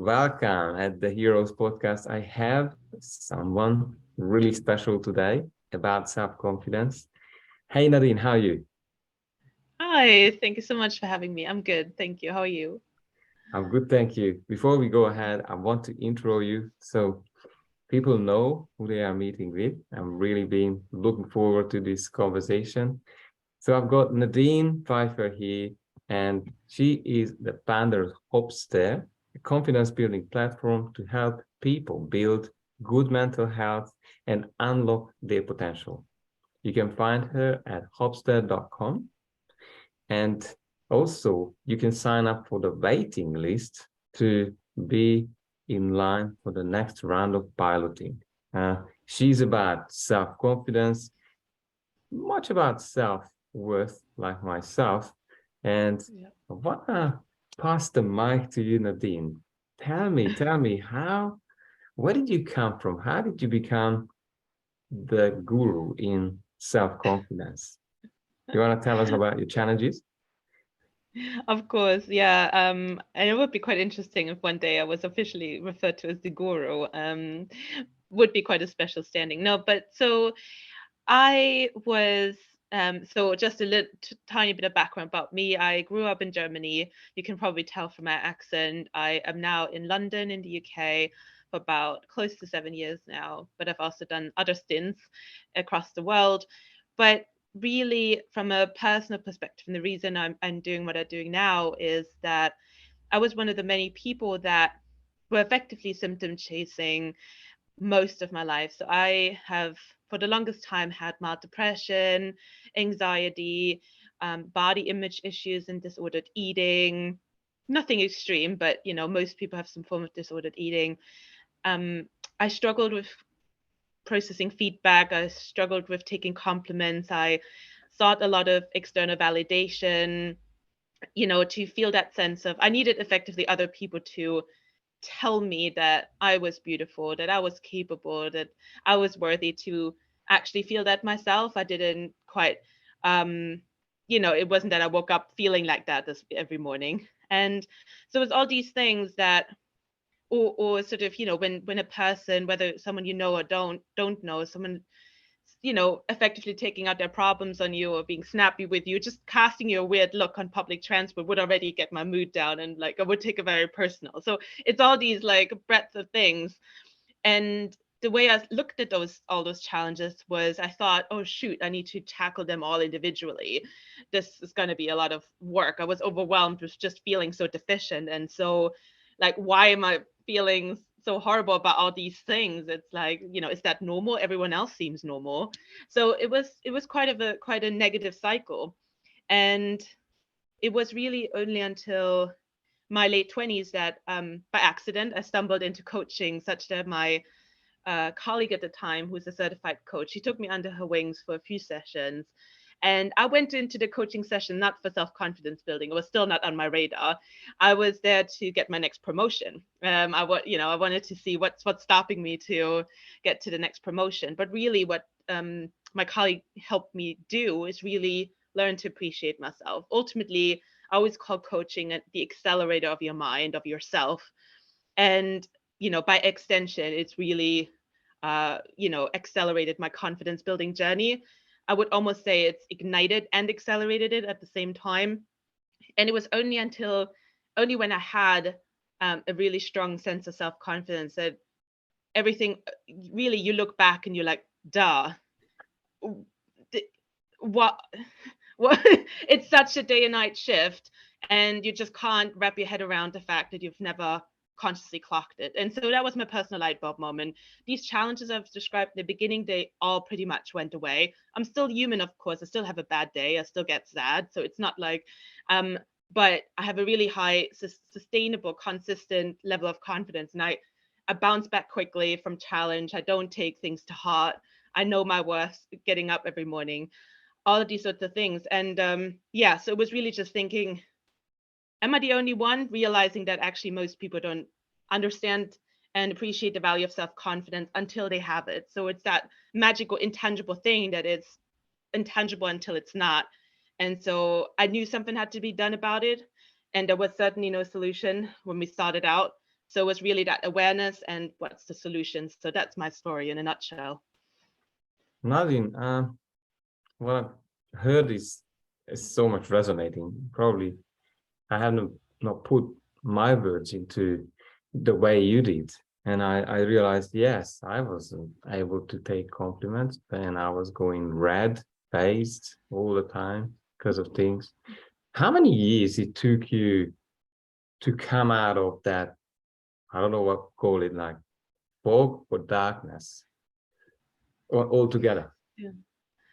Welcome at the Heroes Podcast. I have someone really special today about self-confidence. Hey Nadine, how are you? Hi, thank you so much for having me. I'm good, thank you. How are you? I'm good, thank you. Before we go ahead, I want to intro you so people know who they are meeting with. I'm really been looking forward to this conversation. So I've got Nadine Pfeifer here, and she is the founder of Hopstare, a confidence building platform to help people build good mental health and unlock their potential. You can find her at hopstare.com. And also, you can sign up for the waiting list to be in line for the next round of piloting. She's about self confidence, much about self-worth, like myself. And Yeah. I want to pass the mic to you, Nadine. Tell me where did you come from? How did you become the guru in self-confidence? You want to tell us about your challenges? Of course, yeah. And it would be quite interesting if one day I was officially referred to as the guru. Would be quite a special standing. No, but so I was so just a little tiny bit of background about me. I grew up in Germany. You can probably tell from my accent. I am now in London in the UK for about close to 7 years now, but I've also done other stints across the world. But really, from a personal perspective, and the reason I'm doing what I'm doing now is that I was one of the many people that were effectively symptom chasing most of my life. So I have, for the longest time, had mild depression, anxiety, body image issues, and disordered eating. Nothing extreme, but most people have some form of disordered eating. Um, I struggled with processing feedback. I struggled with taking compliments. I sought a lot of external validation, to feel that sense of I needed effectively other people to tell me that I was beautiful, that I was capable, that I was worthy to actually feel that myself. I didn't quite, um, it wasn't that I woke up feeling like that every morning. And so it's all these things that, or sort of, when a person, whether someone you know or don't know, someone effectively taking out their problems on you or being snappy with you, just casting you a weird look on public transport would already get my mood down and like I would take it very personal. So it's all these like breadth of things. And the way I looked at all those challenges was I thought, oh shoot, I need to tackle them all individually. This is going to be a lot of work. I was overwhelmed with just feeling so deficient. And so like, why am I feeling so horrible about all these things? It's like, is that normal? Everyone else seems normal. So it was quite a negative cycle. And it was really only until my late 20s that by accident I stumbled into coaching, such that my colleague at the time, who's a certified coach, she took me under her wings for a few sessions. And I went into the coaching session not for self-confidence building. It was still not on my radar. I was there to get my next promotion. I wanted to see what's stopping me to get to the next promotion. But really, what my colleague helped me do is really learn to appreciate myself. Ultimately, I always call coaching the accelerator of your mind, of yourself. And by extension, it's really accelerated my confidence building journey. I would almost say it's ignited and accelerated it at the same time. And it was only when I had a really strong sense of self confidence that everything really, you look back and you're like, duh, what what it's such a day and night shift, and you just can't wrap your head around the fact that you've never consciously clocked it. And so that was my personal light bulb moment. These challenges I've described in the beginning, they all pretty much went away. I'm still human, of course. I still have a bad day. I still get sad. So it's not like um but I have a really high sustainable, consistent level of confidence, and I bounce back quickly from challenge. I don't take things to heart. I know my worth, getting up every morning, all of these sorts of things. And yeah, so it was really just thinking, am I the only one realizing that actually most people don't understand and appreciate the value of self-confidence until they have it? So it's that magical, intangible thing that it's intangible until it's not. And so I knew something had to be done about it. And there was certainly no solution when we started out. So it was really that awareness and what's the solution. So that's my story in a nutshell. Nadine, what I've heard is so much resonating. Probably I haven't not put my words into the way you did. And I realized, yes, I wasn't able to take compliments and I was going red-faced all the time because of things. How many years it took you to come out of that, I don't know what to call it, like fog or darkness altogether? Yeah.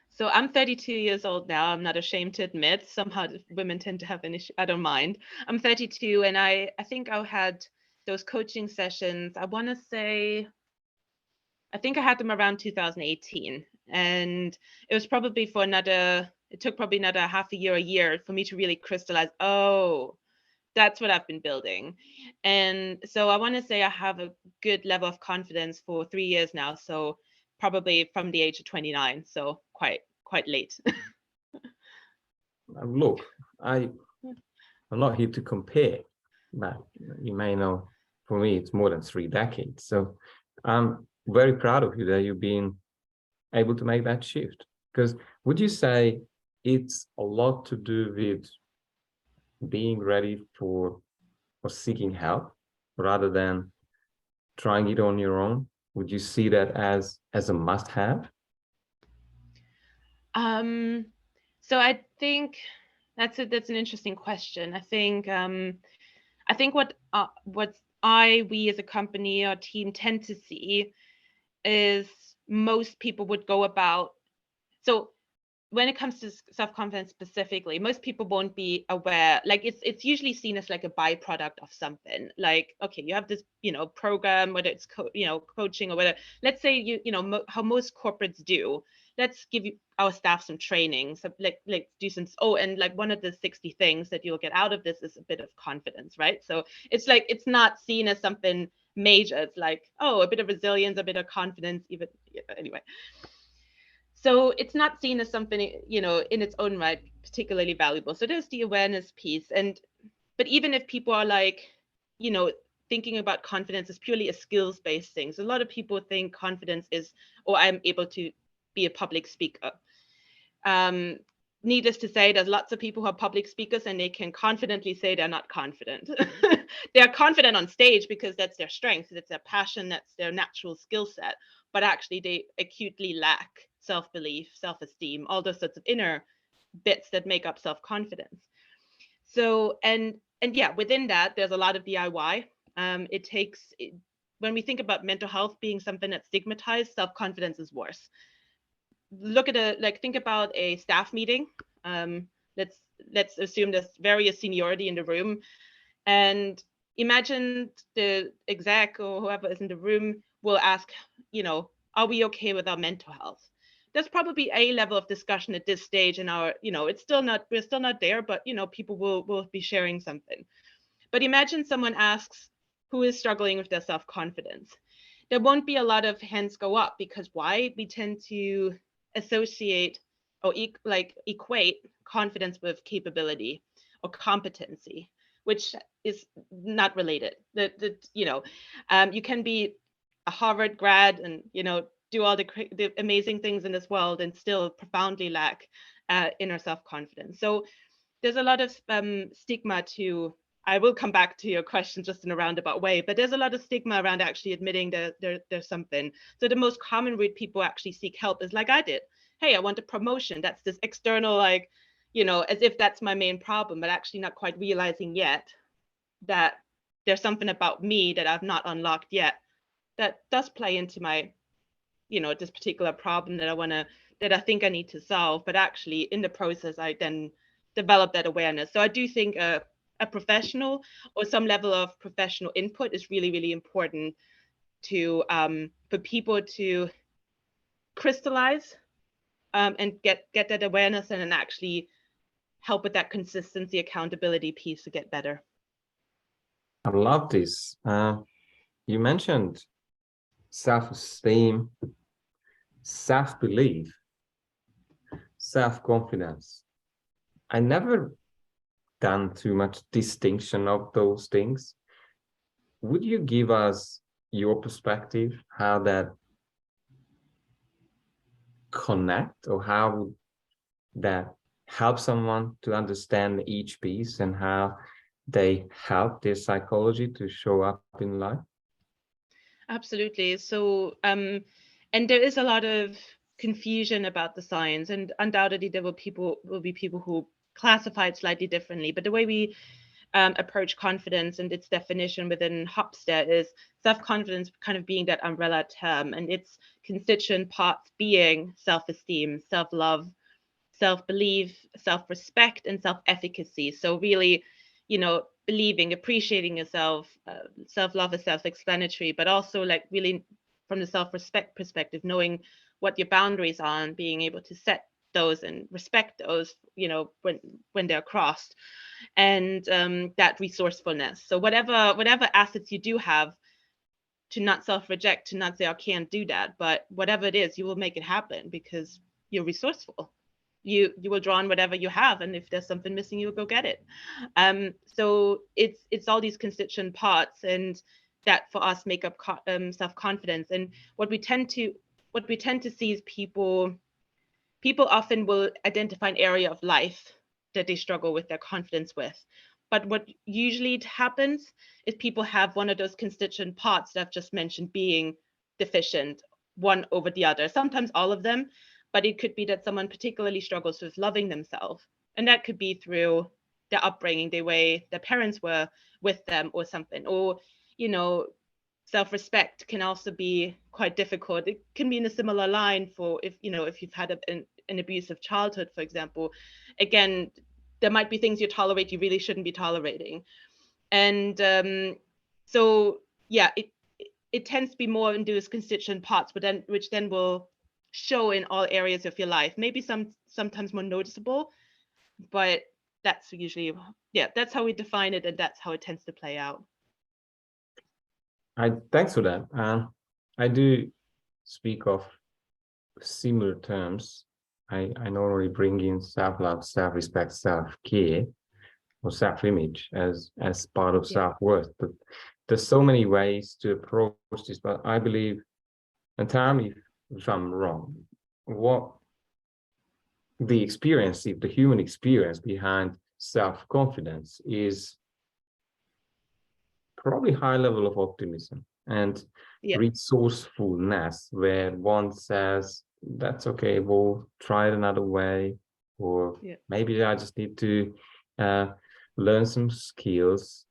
So I'm 32 years old now. I'm not ashamed to admit. Somehow women tend to have an issue. I don't mind. I'm 32, and I think I had those coaching sessions. I want to say, I think I had them around 2018, and it was probably for another. It took probably another half a year for me to really crystallize. Oh, that's what I've been building. And so I want to say I have a good level of confidence for 3 years now. So probably from the age of 29. So quite late. Look, I'm not here to compare, but you may know, for me, it's more than 3 decades. So I'm very proud of you that you've been able to make that shift. Because would you say it's a lot to do with being ready for seeking help rather than trying it on your own? Would you see that as a must-have? So I think that's an interesting question. I think what we as a company or team tend to see is most people would go about. So when it comes to self-confidence specifically, most people won't be aware. Like it's usually seen as like a byproduct of something. Like, okay, you have this, program, whether it's coaching or whether, let's say how most corporates do. Let's give our staff some training, so like do some. Oh, and like one of the 60 things that you'll get out of this is a bit of confidence, right? So it's like it's not seen as something major. It's like, oh, a bit of resilience, a bit of confidence, even anyway. So it's not seen as something, in its own right, particularly valuable. So there's the awareness piece. But even if people are like, thinking about confidence as purely a skills-based thing. So a lot of people think confidence is, oh, I'm able to be a public speaker. Needless to say, there's lots of people who are public speakers and they can confidently say they're not confident. They're confident on stage because that's their strength, that's their passion, that's their natural skill set. But actually, they acutely lack self-belief, self-esteem, all those sorts of inner bits that make up self-confidence. So, and yeah, within that, there's a lot of DIY. When we think about mental health being something that's stigmatized, self-confidence is worse. Think about a staff meeting. Let's assume there's various seniority in the room, and imagine the exec or whoever is in the room will ask, are we okay with our mental health? There's probably a level of discussion at this stage in our, we're still not there, but people will be sharing something. But imagine someone asks who is struggling with their self-confidence. There won't be a lot of hands go up, because why? We tend to associate or equate confidence with capability or competency, which is not related. You can be a Harvard grad and do all the amazing things in this world and still profoundly lack inner self-confidence. So there's a lot of stigma to. I will come back to your question just in a roundabout way, but there's a lot of stigma around actually admitting that there's something. So the most common route people actually seek help is like I did. Hey, I want a promotion. That's this external, as if that's my main problem, but actually not quite realizing yet that there's something about me that I've not unlocked yet that does play into my, this particular problem that I think I need to solve. But actually in the process, I then develop that awareness. So I do think a professional or some level of professional input is really, really important to for people to crystallize and get that awareness and then actually help with that consistency, accountability piece to get better. I love this. You mentioned self-esteem, self-belief, self-confidence. I never done too much distinction of those things. would you give us your perspective, how that connect, or how would that help someone to understand each piece and how they help their psychology to show up in life? Absolutely. So, and there is a lot of confusion about the science, and undoubtedly there will be people who classify it slightly differently. But the way we approach confidence and its definition within Hofstede is self-confidence kind of being that umbrella term, and its constituent parts being self-esteem, self-love, self-belief, self-respect, and self-efficacy. So really, believing, appreciating yourself, self-love is self-explanatory, but also like really from the self-respect perspective, knowing what your boundaries are and being able to set those and respect those, when they're crossed, and that resourcefulness. So whatever assets you do have, to not self-reject, to not say I can't do that, but whatever it is, you will make it happen because you're resourceful. You will draw on whatever you have, and if there's something missing, you'll go get it. So it's all these constituent parts, and that for us make up self-confidence. And what we tend to see is people often will identify an area of life that they struggle with their confidence with. But what usually happens is people have one of those constituent parts that I've just mentioned being deficient, one over the other, sometimes all of them, but it could be that someone particularly struggles with loving themselves. And that could be through their upbringing, the way their parents were with them or something. Or, self-respect can also be quite difficult. It can be in a similar line for if you've had an abusive childhood, for example. Again, there might be things you tolerate you really shouldn't be tolerating. And so yeah, it tends to be more in those constituent parts, but then which then will show in all areas of your life. Maybe sometimes more noticeable, but that's usually, that's how we define it, and that's how it tends to play out. Thanks for that. I do speak of similar terms. I normally bring in self-love, self-respect, self-care, or self-image as part of self-worth. But there's so many ways to approach this. But I believe, and tell me if I'm wrong, what the human experience behind self-confidence is probably high level of optimism and resourcefulness, where one says, that's okay, we'll try it another way, or maybe I just need to learn some skills,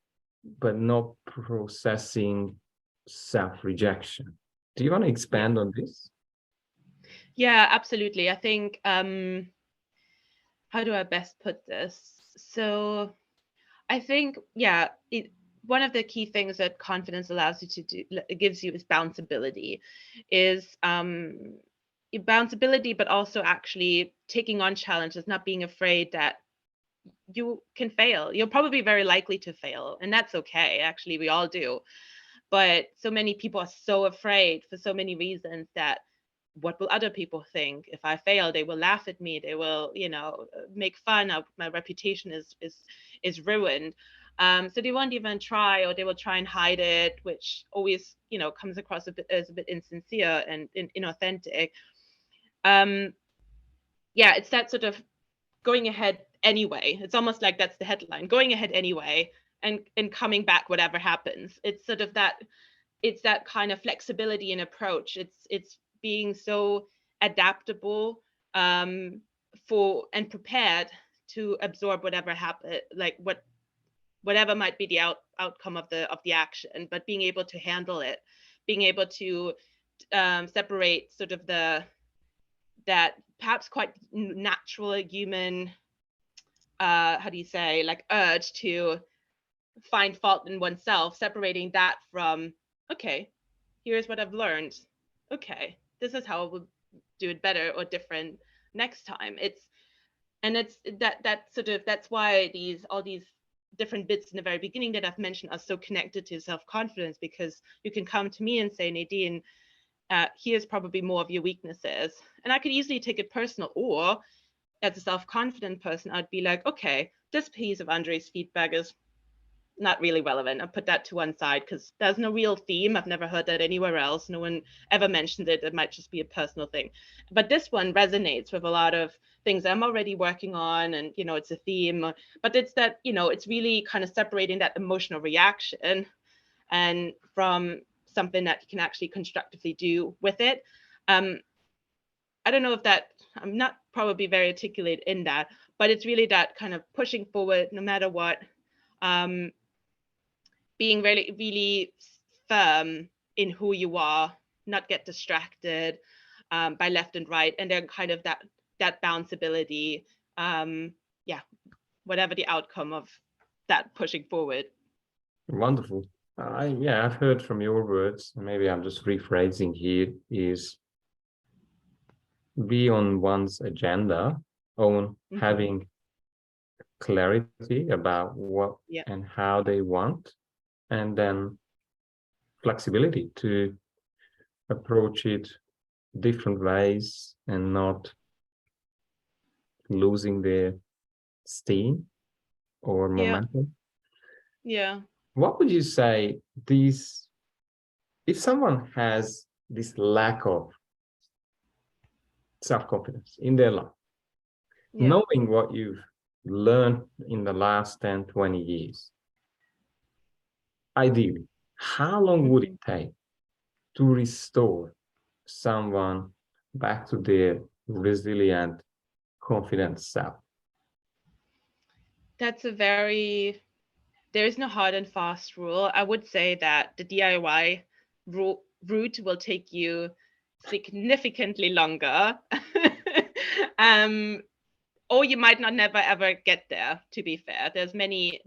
but not processing self-rejection. Do you want to expand on this? Yeah, absolutely. I think, how do I best put this? So I think, one of the key things that confidence allows you to do, it gives you, is bounceability, but also actually taking on challenges, not being afraid that you can fail. You're probably very likely to fail, and that's okay. Actually, we all do. But so many people are so afraid for so many reasons that what will other people think if I fail? They will laugh at me. They will, make fun of my reputation is ruined. So they won't even try, or they will try and hide it, which always, comes across as a bit insincere and inauthentic. It's that sort of going ahead anyway. It's almost like that's the headline, going ahead anyway, and coming back whatever happens. It's sort of that, it's that kind of flexibility in approach. It's being so adaptable, for and prepared to absorb whatever happen, like whatever might be the outcome of the action, but being able to handle it, being able to separate sort of that perhaps quite natural human, how do you say, like urge to find fault in oneself, separating that from, okay, here's what I've learned. Okay, this is how I will do it better or different next time. It's that's why all these different bits in the very beginning that I've mentioned are so connected to self-confidence, because you can come to me and say, Nadine, here's probably more of your weaknesses. And I could easily take it personal, or as a self-confident person, I'd be like, okay, this piece of Andre's feedback is not really relevant. I'll put that to one side because there's no real theme. I've never heard that anywhere else. No one ever mentioned it. It might just be a personal thing. But this one resonates with a lot of things I'm already working on, and it's a theme. But it's that, it's really kind of separating that emotional reaction and from something that you can actually constructively do with it. I don't know if that, I'm not probably very articulate in that, but it's really that kind of pushing forward no matter what. Being really, really firm in who you are, not get distracted by left and right, and then kind of that bounceability, whatever the outcome of that pushing forward. Wonderful. I've heard from your words, and maybe I'm just rephrasing here, is be on one's agenda, on having clarity about what and how they want, and then flexibility to approach it different ways and not losing their steam or momentum. What would you say if someone has this lack of self-confidence in their life, knowing what you've learned in the last 10, 20 years, ideally, how long would it take to restore someone back to their resilient, confident self? That's there is no hard and fast rule. I would say that the DIY route will take you significantly longer. Or you might not never ever get there, to be fair. There's many,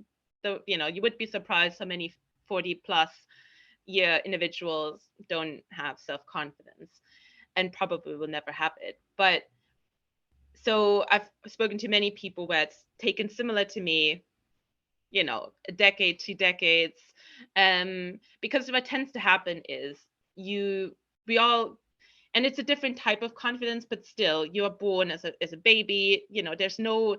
you would be surprised how many 40 plus year individuals don't have self-confidence and probably will never have it. But so I've spoken to many people where it's taken similar to me, a decade, 2 decades. Because what tends to happen is we all, and it's a different type of confidence, but still you are born as a baby, there's no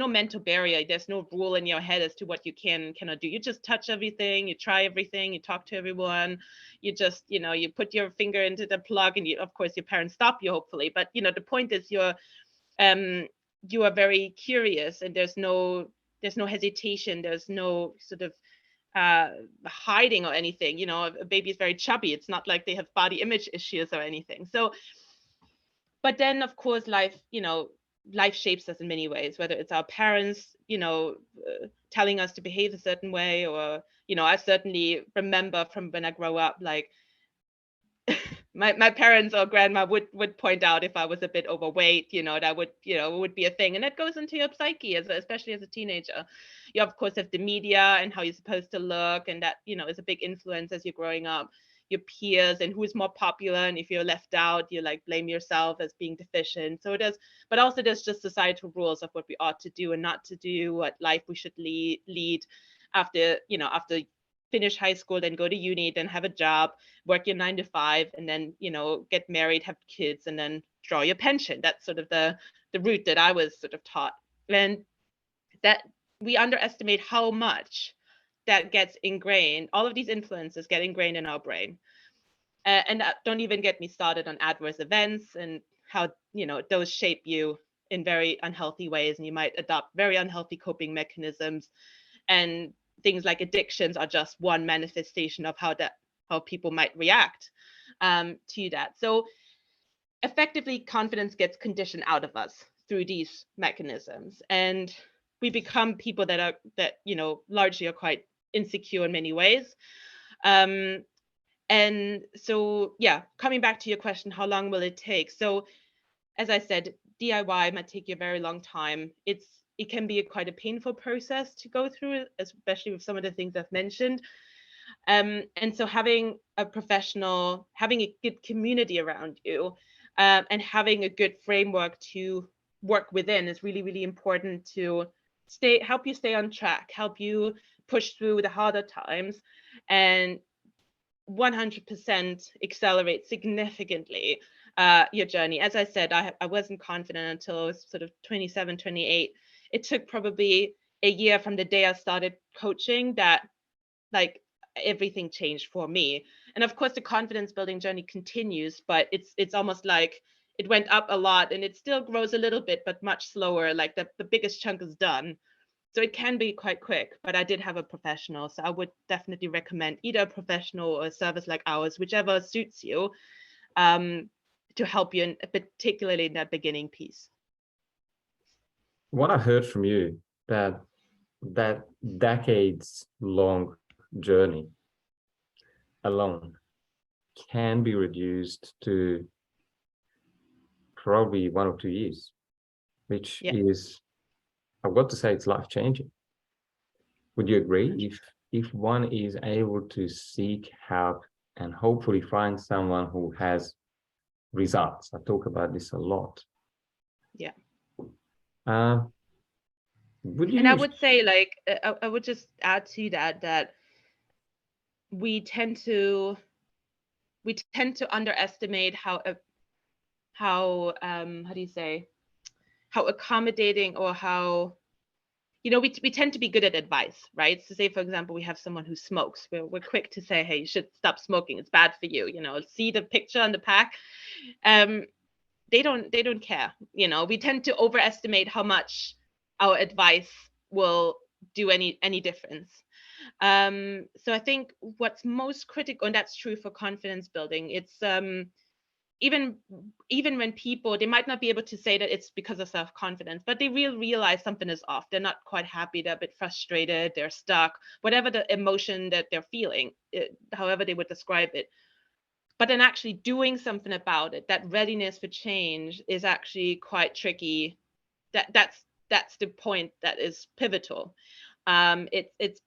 mental barrier. There's no rule in your head as to what you can and cannot do. You just touch everything, you try everything, you talk to everyone, you just, you put your finger into the plug, and of course your parents stop you, hopefully. But the point is you are very curious, and there's no hesitation, there's no sort of hiding or anything. A baby is very chubby. It's not like they have body image issues or anything. So, but then of course life shapes us in many ways, whether it's our parents telling us to behave a certain way, or I certainly remember from when I grow up, like my parents or grandma would point out if I was a bit overweight, that would be a thing. And that goes into your psyche, especially as a teenager. You of course have the media and how you're supposed to look, and that is a big influence as you're growing up. Your peers and who's more popular, and if you're left out, you like blame yourself as being deficient. So but also there's just societal rules of what we ought to do and not to do, what life we should lead after finish high school, then go to uni, then have a job, work your 9 to 5, and then get married, have kids, and then draw your pension. That's sort of the route that I was sort of taught. And that we underestimate how much that gets ingrained. All of these influences get ingrained in our brain. And don't even get me started on adverse events and how those shape you in very unhealthy ways, and you might adopt very unhealthy coping mechanisms. And things like addictions are just one manifestation of how people might react to that. So effectively, confidence gets conditioned out of us through these mechanisms, and we become people that largely are quite insecure in many ways. And so, coming back to your question, how long will it take? So as I said, DIY might take you a very long time. It can be quite a painful process to go through, especially with some of the things I've mentioned. And so having a professional, having a good community around you, and having a good framework to work within is really, really important to help you stay on track, help you push through the harder times, and 100% accelerate significantly your journey. As I said, I wasn't confident until I was sort of 27, 28. It took probably a year from the day I started coaching that like everything changed for me. And of course the confidence building journey continues, but it's almost like it went up a lot and it still grows a little bit, but much slower. Like the biggest chunk is done. So it can be quite quick, but I did have a professional. So I would definitely recommend either a professional or a service like ours, whichever suits you, to help you, particularly in that beginning piece. What I heard from you, that decades long journey alone can be reduced to probably 1 or 2 years, which is, I've got to say, it's life changing. Would you agree? If one is able to seek help and hopefully find someone who has results, I talk about this a lot. Yeah. And I would say, like, I would just add to that we tend to underestimate how do you say, how accommodating, or how, we tend to be good at advice, right? So say, for example, we have someone who smokes. We're quick to say, hey, you should stop smoking. It's bad for you. See the picture on the pack. They don't care. We tend to overestimate how much our advice will do any difference. So I think what's most critical, and that's true for confidence building, it's even when people, they might not be able to say that it's because of self-confidence, but they realize something is off. They're not quite happy. They're a bit frustrated. They're stuck. Whatever the emotion that they're feeling, however they would describe it. But then actually doing something about it, that readiness for change is actually quite tricky. That's the point that is pivotal. It's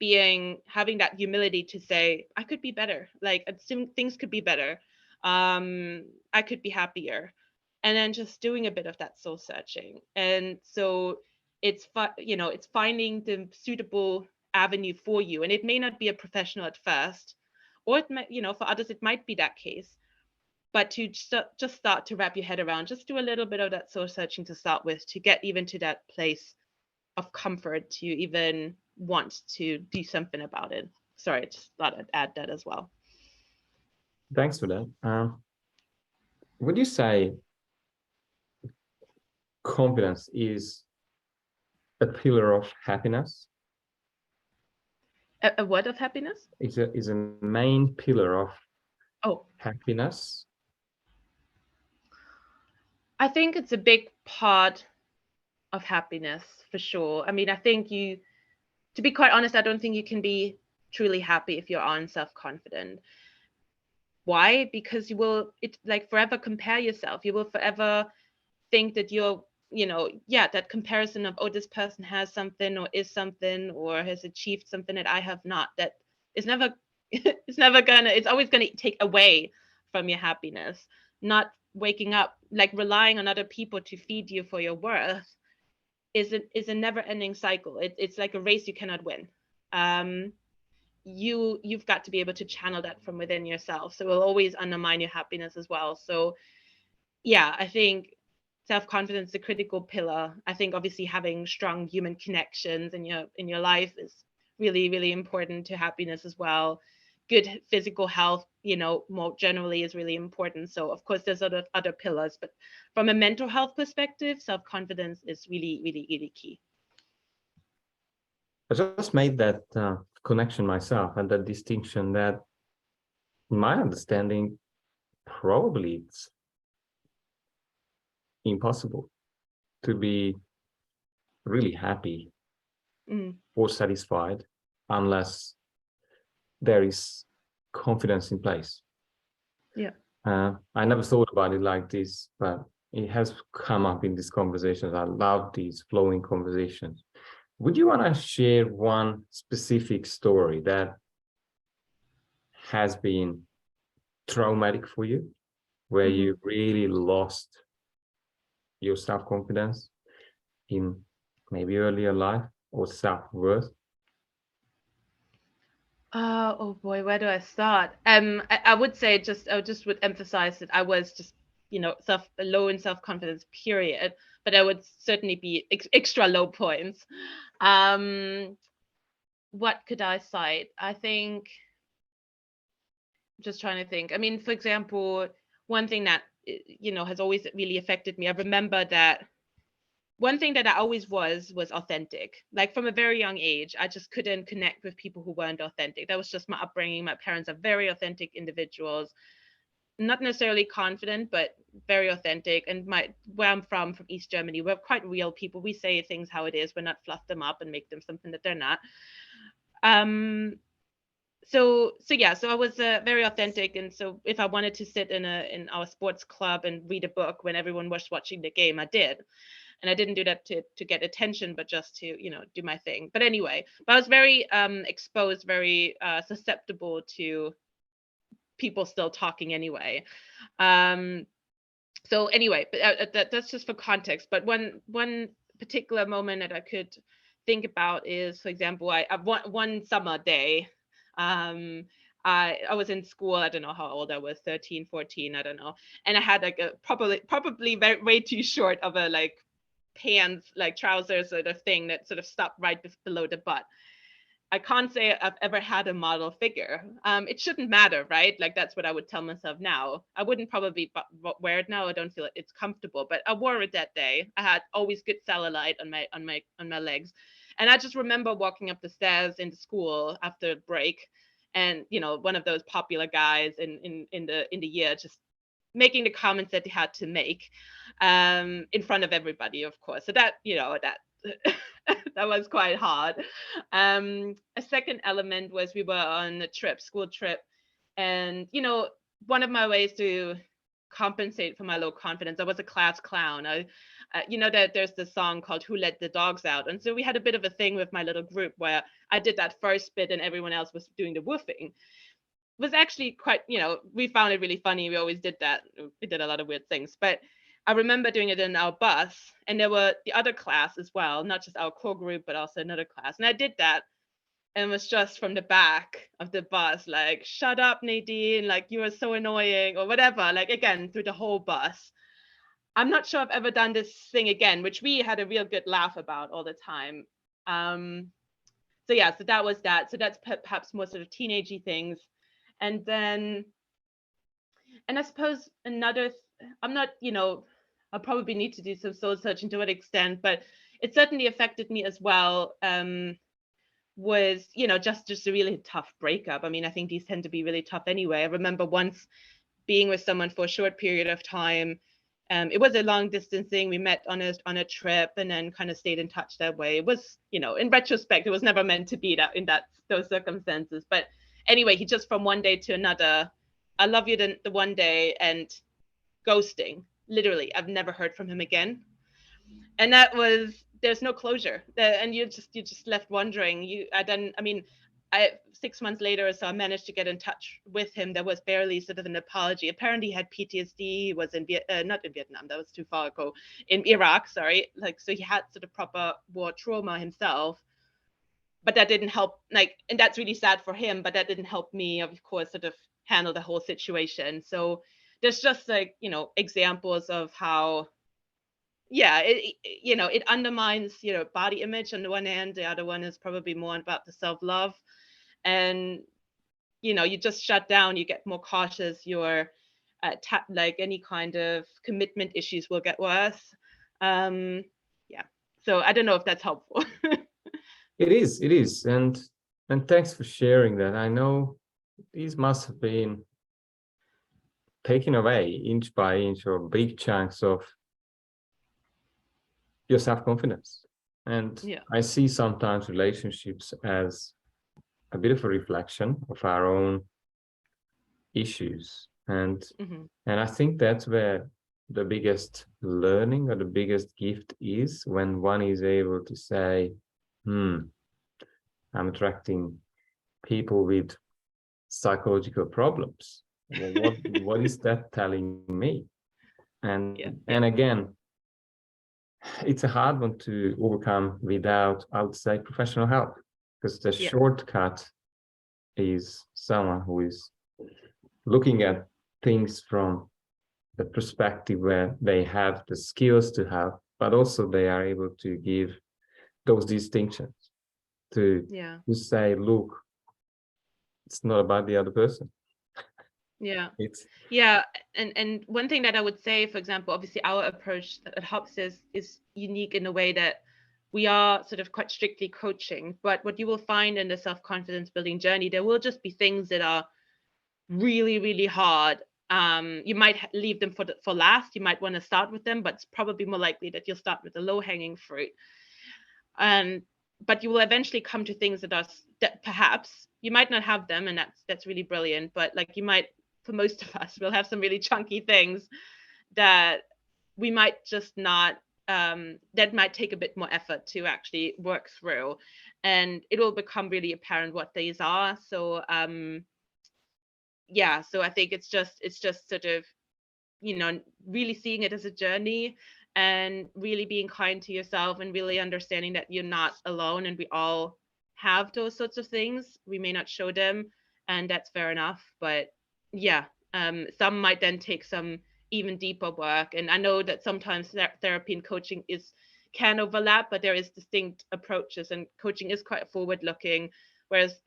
having that humility to say, I could be better. Like, things could be better. I could be happier. And then just doing a bit of that soul searching. And so it's finding the suitable avenue for you. And it may not be a professional at first, or it might, for others, it might be that case. But to just start to wrap your head around, just do a little bit of that soul searching to start with, to get even to that place of comfort, to even want to do something about it. Sorry, I just thought I'd add that as well. Thanks for that. Would you say confidence is a pillar of happiness? A what of happiness? Is a main pillar of happiness? I think it's a big part of happiness, for sure. I mean, I think to be quite honest, I don't think you can be truly happy if you're self-confident. Why? Because you will forever compare yourself. You will forever think that you're, that comparison of, oh, this person has something or is something or has achieved something that I have not. That is never, it's always gonna take away from your happiness. Not waking up, like relying on other people to feed you for your worth is a never-ending cycle. It's like a race you cannot win. You've got to be able to channel that from within yourself. So it will always undermine your happiness as well. So yeah, I think self-confidence is a critical pillar. I think obviously having strong human connections in your life is really, really important to happiness as well. Good physical health, more generally, is really important. So of course there's other pillars, but from a mental health perspective, self-confidence is really, really, really key. I just made that connection myself, and that distinction, that in my understanding, probably it's impossible to be really happy or satisfied unless there is confidence in place. Yeah. I never thought about it like this, but it has come up in these conversations. I love these flowing conversations. Would you want to share one specific story that has been traumatic for you, where you really lost your self-confidence in maybe earlier life, or self-worth? Oh boy, where do I start? I would say I just would emphasize that I was just, low in self-confidence, period. But I would certainly be extra low points. what could I cite? I think, just trying to think. I mean, for example, one thing that has always really affected me. I remember that one thing that I always was authentic. Like from a very young age, I just couldn't connect with people who weren't authentic. That was just my upbringing. My parents are very authentic individuals, not necessarily confident, but very authentic. And where I'm from East Germany, we're quite real people. We say things how it is. We're not fluff them up and make them something that they're not. So I was very authentic, and so if I wanted to sit in our sports club and read a book when everyone was watching the game, I did. And I didn't do that to get attention, but just to do my thing. But anyway, I was very exposed, very susceptible to people still talking anyway. So anyway, but that's just for context. But one particular moment that I could think about is, for example, I one summer day, I was in school. I don't know how old I was, 13, 14, I don't know. And I had like a probably way too short of a like pants, like trousers sort of thing that sort of stopped right below the butt. I can't say I've ever had a model figure. It shouldn't matter, right? Like that's what I would tell myself now. I wouldn't probably wear it now. I don't feel it's comfortable, but I wore it that day. I had always good cellulite on my legs, and I just remember walking up the stairs into school after break, and one of those popular guys in the year just making the comments that they had to make in front of everybody, of course. So that that that was quite hard. A second element was we were on a trip, school trip, and one of my ways to compensate for my low confidence, I was a class clown. That there's this song called "Who Let the Dogs Out," and so we had a bit of a thing with my little group where I did that first bit and everyone else was doing the woofing. It was actually quite, we found it really funny. We always did that. We did a lot of weird things, but I remember doing it in our bus, and there were the other class as well, not just our core group, but also another class. And I did that, and was just from the back of the bus, like, "Shut up, Nadine, like you are so annoying," or whatever, like again, through the whole bus. I'm not sure I've ever done this thing again, which we had a real good laugh about all the time. So yeah, so that was that. So that's perhaps more sort of teenagey things. And then, and I suppose I'm not, I'll probably need to do some soul searching to what extent, but it certainly affected me as well. Was just a really tough breakup. I mean, I think these tend to be really tough anyway. I remember once being with someone for a short period of time. It was a long distance thing. We met on a trip and then kind of stayed in touch that way. It was, in retrospect, it was never meant to be that in those circumstances. But anyway, he just from one day to another, "I love you" the one day, and ghosting. Literally, I've never heard from him again. And that was, there's no closure. And you're just left wondering. I mean, 6 months later or so, I managed to get in touch with him. There was barely sort of an apology. Apparently he had PTSD, was not in Vietnam, that was too far ago, in Iraq, sorry. Like, so he had sort of proper war trauma himself, but that didn't help, like, and that's really sad for him, but that didn't help me, of course, sort of handle the whole situation. So there's just like, examples of how, yeah, it undermines, body image on the one hand. The other one is probably more about the self-love. And you just shut down, you get more cautious, your like any kind of commitment issues will get worse. Yeah, so I don't know if that's helpful. It is, and thanks for sharing that. I know these must have been taken away inch by inch, or big chunks of your self-confidence. And Yeah. I see sometimes relationships as a bit of a reflection of our own issues. And I think that's where the biggest learning or the biggest gift is, when one is able to say, I'm attracting people with psychological problems. Well, what is that telling me? And again, it's a hard one to overcome without, I would say, professional help, because the shortcut is someone who is looking at things from the perspective where they have the skills to help, but also they are able to give those distinctions. to say, look, it's not about the other person. It's and one thing that I would say, for example, obviously our approach at Hops is unique in a way that we are sort of quite strictly coaching, but what you will find in the self-confidence building journey, there will just be things that are really, really hard. You might leave them for last. You might want to start with them, but it's probably more likely that you'll start with the low-hanging fruit. But you will eventually come to things that perhaps you might not have them, and that's really brilliant. But like you might, for most of us, we'll have some really chunky things that we might just not, that might take a bit more effort to actually work through, and it will become really apparent what these are. So so I think it's just sort of, really seeing it as a journey and really being kind to yourself and really understanding that you're not alone, and we all have those sorts of things. We may not show them, and that's fair enough, but some might then take some even deeper work. And I know that sometimes therapy and coaching can overlap, but there is distinct approaches, and coaching is quite forward looking, whereas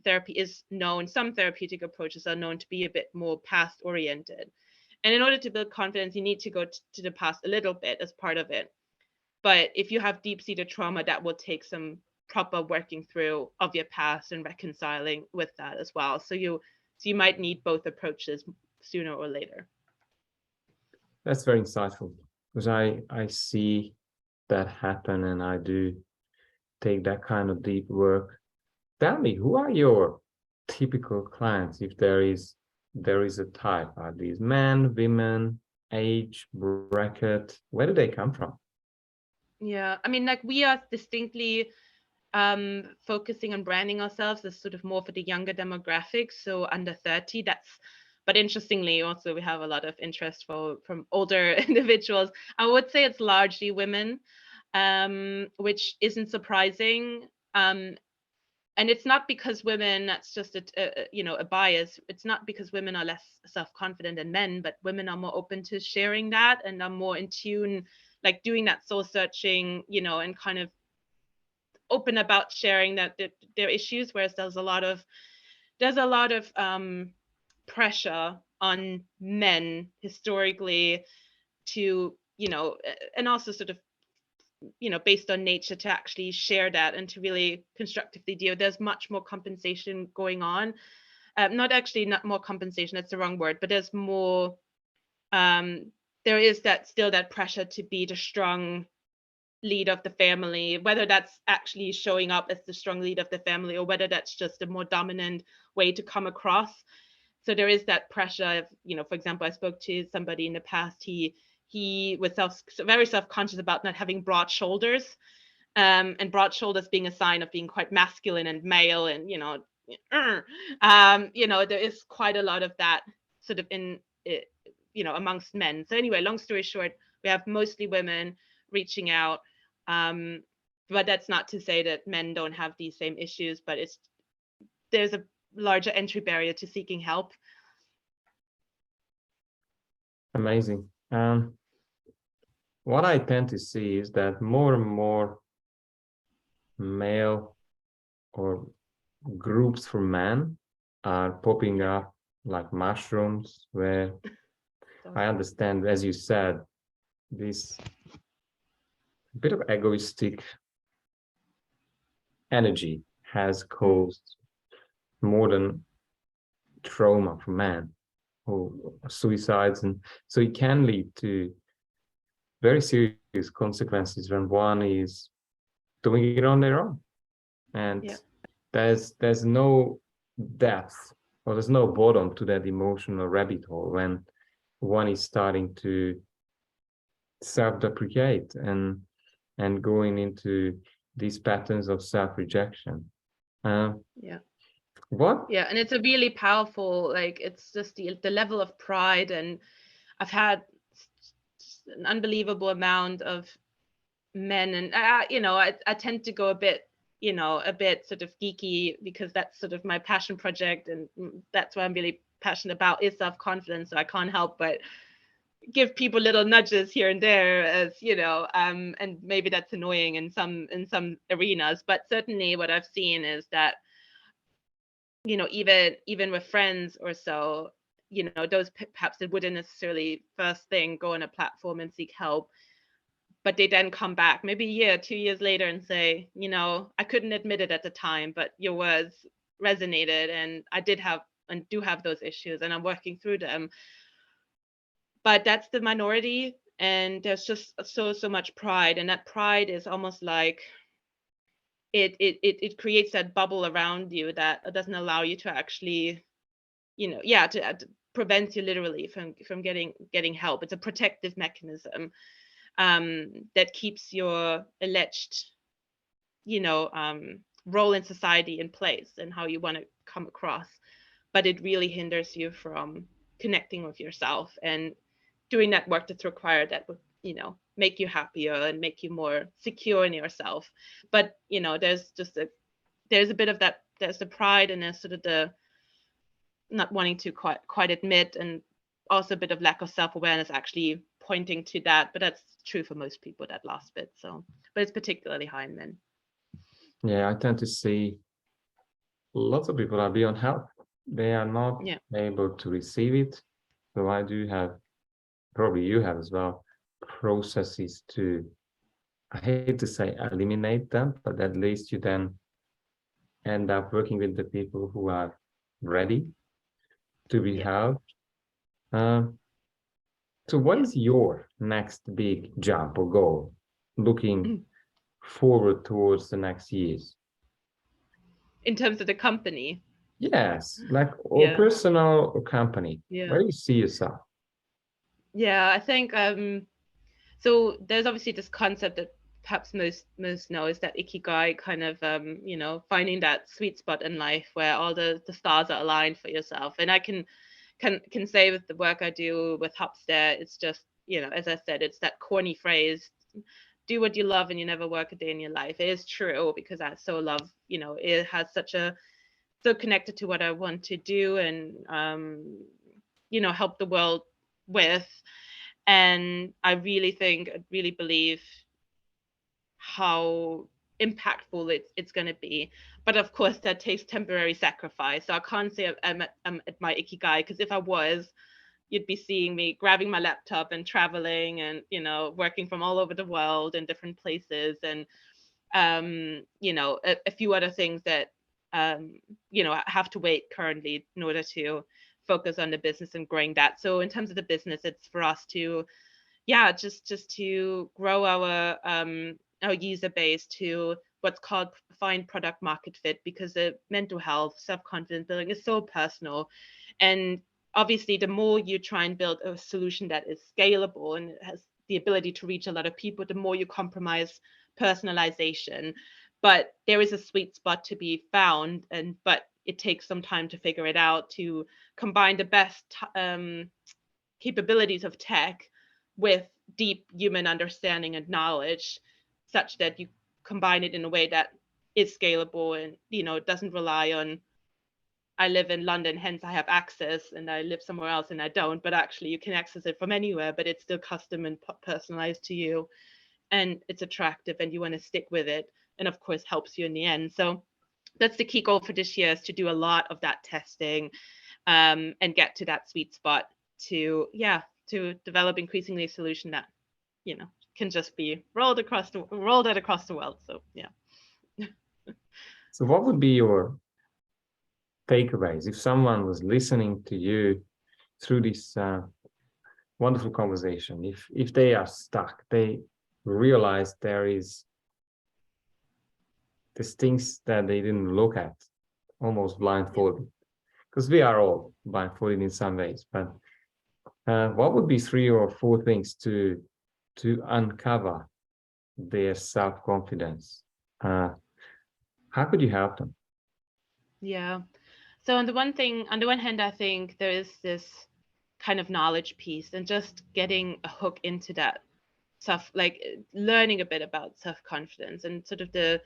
some therapeutic approaches are known to be a bit more past oriented. And in order to build confidence, you need to go to the past a little bit as part of it. But if you have deep-seated trauma, that will take some proper working through of your past and reconciling with that as well. So you might need both approaches sooner or later. That's very insightful, because I see that happen, and I do take that kind of deep work. Tell me, who are your typical clients, if there is a type? Are these men, women, age bracket? Where do they come from? Yeah, I mean, like, we are distinctly focusing on branding ourselves as sort of more for the younger demographics, so under 30. But interestingly, also we have a lot of interest from older individuals. I would say it's largely women, which isn't surprising. And it's not because women, that's just a bias. It's not because women are less self-confident than men, but women are more open to sharing that and are more in tune, like doing that soul searching, and kind of open about sharing their issues. Whereas there's a lot of pressure on men historically to, and also sort of, based on nature, to actually share that and to really constructively deal. There's much more compensation going on. Not more compensation, that's the wrong word, but there's more, there is still that pressure to be the strong lead of the family, whether that's actually showing up as the strong lead of the family or whether that's just a more dominant way to come across. So there is that pressure of, for example, I spoke to somebody in the past, he was very self-conscious about not having broad shoulders, and broad shoulders being a sign of being quite masculine and male, and there is quite a lot of that sort of in amongst men. So anyway, long story short, we have mostly women reaching out, but that's not to say that men don't have these same issues, but there's a larger entry barrier to seeking help. Amazing. What I tend to see is that more and more male or groups for men are popping up like mushrooms, where I understand, as you said, this bit of egoistic energy has caused more than trauma for men or suicides, and so it can lead to very serious consequences when one is doing it on their own, and there's no depth, or there's no bottom to that emotional rabbit hole when one is starting to self-deprecate and going into these patterns of self-rejection. And it's a really powerful, like, it's just the level of pride, and I've had an unbelievable amount of men, and I tend to go a bit sort of geeky, because that's sort of my passion project, and that's what I'm really passionate about, is self-confidence. So I can't help but give people little nudges here and there, as you know, and maybe that's annoying in some arenas, but certainly what I've seen is that, you know, even with friends or so, you know, those perhaps that wouldn't necessarily first thing go on a platform and seek help, but they then come back maybe a year, 2 years later and say, you know, I couldn't admit it at the time, but your words resonated, and I did have and do have those issues, and I'm working through them. But that's the minority, and there's just so much pride, and that pride is almost like it creates that bubble around you that doesn't allow you to actually, you know, yeah, to prevents you literally from getting help. It's a protective mechanism, that keeps your alleged, you know, role in society in place and how you want to come across, but it really hinders you from connecting with yourself and doing that work that's required, that would, you know, make you happier and make you more secure in yourself. But you know, there's a bit of that, there's the pride, and there's sort of the not wanting to quite admit, and also a bit of lack of self-awareness actually pointing to that. But that's true for most people, that last bit. So, but it's particularly high in men. Yeah, I tend to see lots of people are beyond help. They are not Yeah. able to receive it. So I do have, probably you have as well, processes to, I hate to say eliminate them, but at least you then end up working with the people who are ready to be Yeah. helped. Um, so what Yeah. is your next big jump or goal looking forward towards the next years? In terms of the company. Yes, like or Yeah. personal or company. Where Yeah. do you see yourself? Yeah, I think so there's obviously this concept that perhaps most know, is that ikigai, kind of you know, finding that sweet spot in life where all the stars are aligned for yourself. And I can say with the work I do with Hubster, it's just, you know, as I said, it's that corny phrase, do what you love and you never work a day in your life. It is true, because I so love, you know, it has such a, so connected to what I want to do, and you know, help the world with. And I really think, I really believe how impactful it's going to be. But of course, that takes temporary sacrifice. So I can't say I'm at my ikigai, because if I was, you'd be seeing me grabbing my laptop and traveling, and you know, working from all over the world in different places, and you know, a few other things that you know, I have to wait currently in order to focus on the business and growing that. So in terms of the business, it's for us to, yeah, just to grow our user base to what's called find product market fit, because the mental health, self-confidence building is so personal. And obviously, the more you try and build a solution that is scalable and has the ability to reach a lot of people, the more you compromise personalization. But there is a sweet spot to be found, and but it takes some time to figure it out, to combine the best capabilities of tech with deep human understanding and knowledge, such that you combine it in a way that is scalable, and you know, it doesn't rely on, I live in London, hence I have access, and I live somewhere else and I don't. But actually, you can access it from anywhere, but it's still custom and personalized to you, and it's attractive, and you want to stick with it, and of course helps you in the end. So that's the key goal for this year, is to do a lot of that testing, and get to that sweet spot, to, yeah, to develop increasingly a solution that, you know, can just be rolled out across the world. So yeah. So what would be your takeaways if someone was listening to you through this wonderful conversation? If they are stuck, they realize there is these things that they didn't look at, almost blindfolded, because we are all blindfolded in some ways. But what would be 3 or 4 things to uncover their self-confidence? How could you help them? Yeah. So on the one hand, I think there is this kind of knowledge piece, and just getting a hook into that stuff, like learning a bit about self-confidence and sort of the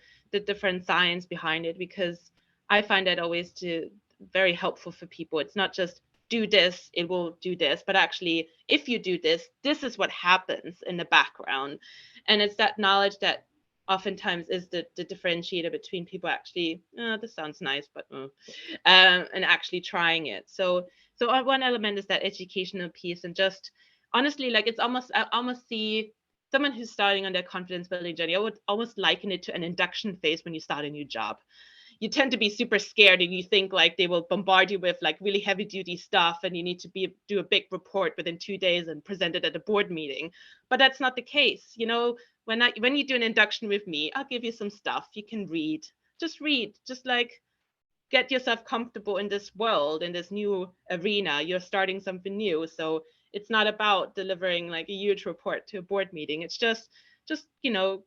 different science behind it, because I find that always to very helpful for people. It's not just do this, it will do this. But actually, if you do this, this is what happens in the background. And it's that knowledge that oftentimes is the differentiator between people actually, this sounds nice, but and actually trying it. So one element is that educational piece, and just honestly, like it's almost, I almost see someone who's starting on their confidence building journey, I would almost liken it to an induction phase when you start a new job. You tend to be super scared and you think like they will bombard you with like really heavy duty stuff and you need to do a big report within 2 days and present it at a board meeting. But that's not the case. You know, when you do an induction with me, I'll give you some stuff you can read. Just read, just like get yourself comfortable in this world, in this new arena. You're starting something new. So it's not about delivering like a huge report to a board meeting. It's just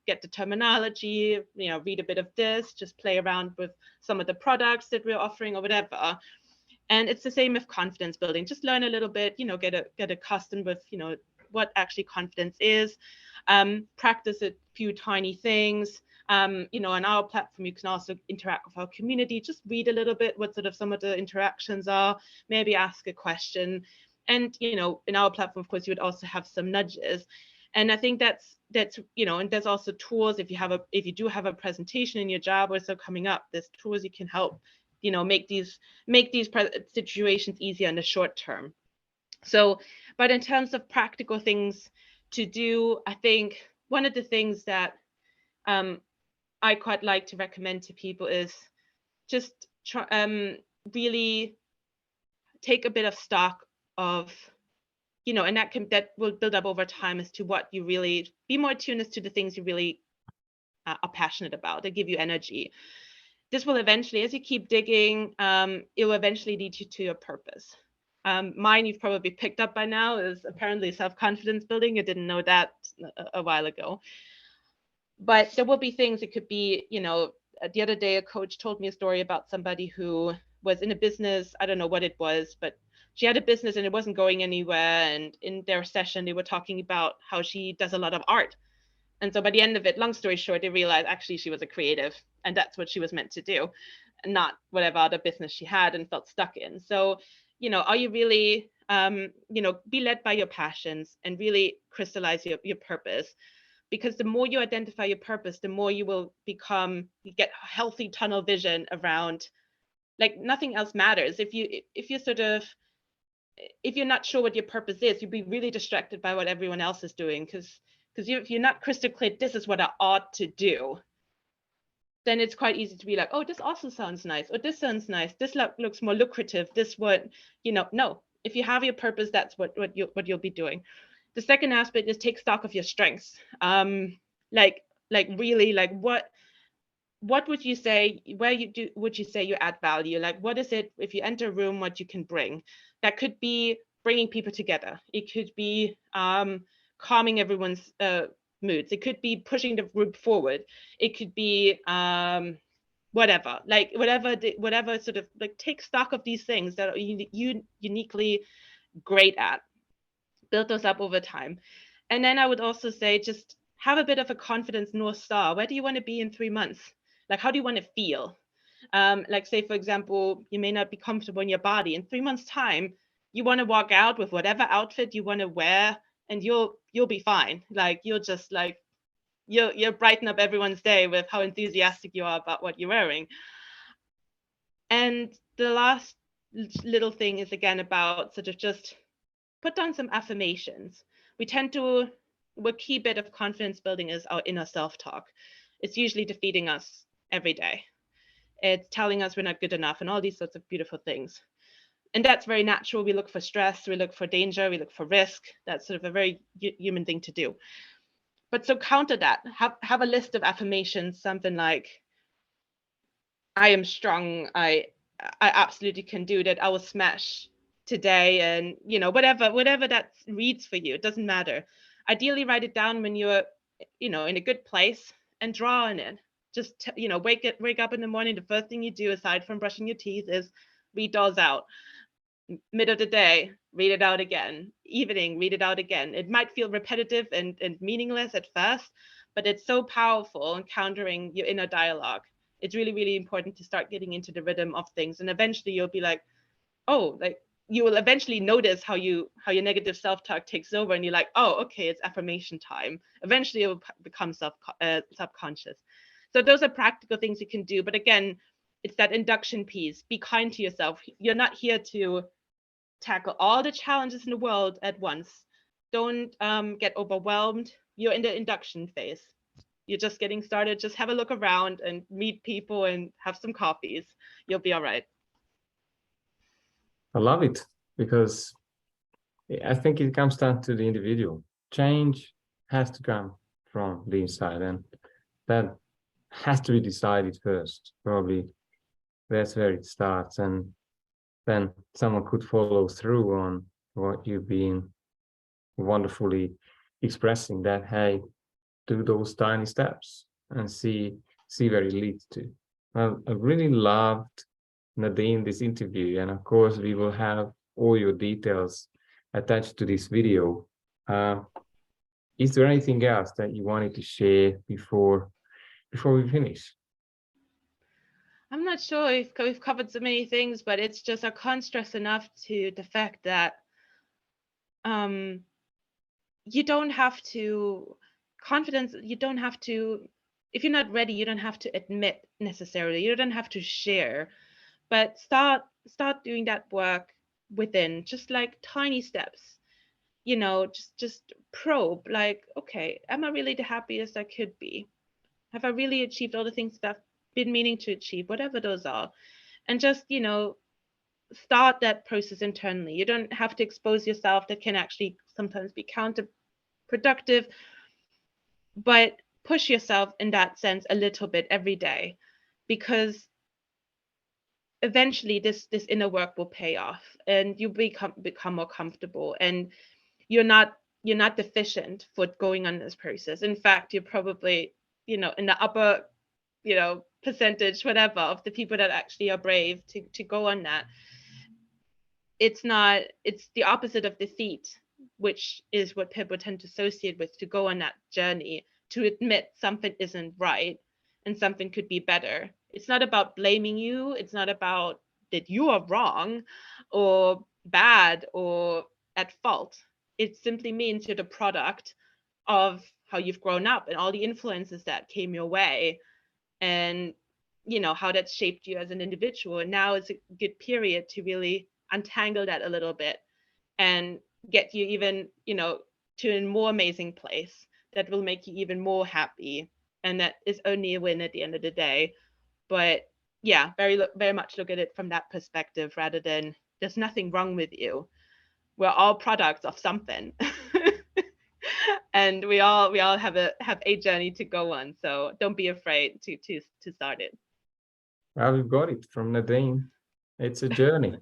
get the terminology, read a bit of this, just play around with some of the products that we're offering or whatever. And it's the same with confidence building. Just learn a little bit, get accustomed with, what actually confidence is. Practice a few tiny things. On our platform, you can also interact with our community. Just read a little bit what sort of some of the interactions are, maybe ask a question. And, in our platform, of course, you would also have some nudges. And I think that's, and there's also tools if you do have a presentation in your job or so coming up, there's tools you can help, make these situations easier in the short term. So, but in terms of practical things to do, I think one of the things that I quite like to recommend to people is just really take a bit of stock of, and that will build up over time as to what you really be more attuned as to the things you really are passionate about. They give you energy. This will eventually, as you keep digging, it will eventually lead you to your purpose. Mine, you've probably picked up by now, is apparently self-confidence building. I didn't know that a while ago. But there will be things, it could be, the other day a coach told me a story about somebody who was in a business, I don't know what it was, but she had a business and it wasn't going anywhere. And in their session, they were talking about how she does a lot of art. And so by the end of it, long story short, they realized actually she was a creative and that's what she was meant to do, and not whatever other business she had and felt stuck in. So, are you really, be led by your passions and really crystallize your purpose. Because the more you identify your purpose, the more you will get healthy tunnel vision around, like nothing else matters. If you're not sure what your purpose is, you'll be really distracted by what everyone else is doing. Because if you're not crystal clear, this is what I ought to do, then it's quite easy to be like, oh, this also sounds nice, or this sounds nice, this looks more lucrative, this what, no. If you have your purpose, that's what you'll be doing. The second aspect is take stock of your strengths. Like really, like what would you say, would you say you add value? Like, what is it, if you enter a room, what you can bring? That could be bringing people together. It could be calming everyone's moods. It could be pushing the group forward. It could be whatever sort of, like, take stock of these things that are uniquely great at. Build those up over time. And then I would also say, just have a bit of a confidence North Star. Where do you want to be in 3 months? Like, how do you want to feel? Like, say, for example, you may not be comfortable in your body. In 3 months' time, you want to walk out with whatever outfit you want to wear, and you'll be fine. Like, you'll just like, you'll brighten up everyone's day with how enthusiastic you are about what you're wearing. And the last little thing is, again, about sort of just put down some affirmations. What key bit of confidence building is our inner self-talk. It's usually defeating us every day. It's telling us we're not good enough and all these sorts of beautiful things. And that's very natural. We look for stress, we look for danger, we look for risk. That's sort of a very human thing to do. But so counter that, have a list of affirmations, something like, I am strong, I absolutely can do that, I will smash today, and whatever that reads for you, it doesn't matter. Ideally, write it down when you're in a good place and draw on it. Just wake up in the morning, the first thing you do aside from brushing your teeth is read those out. Mid of the day, read it out again. Evening, read it out again. It might feel repetitive and meaningless at first, but it's so powerful in countering your inner dialogue. It's really, really important to start getting into the rhythm of things, and eventually you'll be like, oh, like you will eventually notice how your negative self-talk takes over, and you're like, oh, okay, it's affirmation time. Eventually it will become subconscious. So those are practical things you can do. But again, it's that induction piece. Be kind to yourself. You're not here to tackle all the challenges in the world at once. Don't get overwhelmed. You're in the induction phase. You're just getting started. Just have a look around and meet people and have some coffees. You'll be all right. I love it, because I think it comes down to the individual. Change has to come from the inside, and that has to be decided first. Probably that's where it starts, and then someone could follow through on what you've been wonderfully expressing, that, hey, do those tiny steps and see where it leads to. Well, I really loved, Nadine, this interview, and of course we will have all your details attached to this video. Is there anything else that you wanted to share before we finish? I'm not sure if we've covered so many things, but it's just, I can't stress enough to the fact that you don't have to, confidence, you don't have to, if you're not ready, you don't have to admit necessarily, you don't have to share, but start doing that work within, just like tiny steps. Just probe, like, okay, am I really the happiest I could be? Have I really achieved all the things that I've been meaning to achieve, whatever those are? And just, start that process internally. You don't have to expose yourself. That can actually sometimes be counterproductive, but push yourself in that sense a little bit every day, because eventually this inner work will pay off, and you become more comfortable, and you're not deficient for going on this process. In fact, you're probably, in the upper, percentage, whatever, of the people that actually are brave to go on that. It's the opposite of defeat, which is what people tend to associate with, to go on that journey, to admit something isn't right and something could be better. It's not about blaming you. It's not about that you are wrong or bad or at fault. It simply means you're the product of how you've grown up and all the influences that came your way, and how that's shaped you as an individual. And now is a good period to really untangle that a little bit and get you even, to a more amazing place that will make you even more happy. And that is only a win at the end of the day. But yeah, very much look at it from that perspective, rather than there's nothing wrong with you. We're all products of something. And we all have a journey to go on. So don't be afraid to start it. Well, we've got it from Nadine. It's a journey,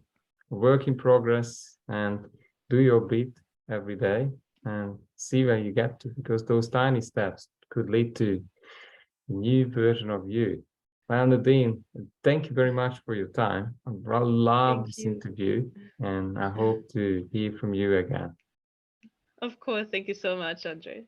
a work in progress, and do your bit every day and see where you get to, because those tiny steps could lead to a new version of you. Well, Nadine, thank you very much for your time. I love this interview, and I hope to hear from you again. Of course. Thank you so much, Andre.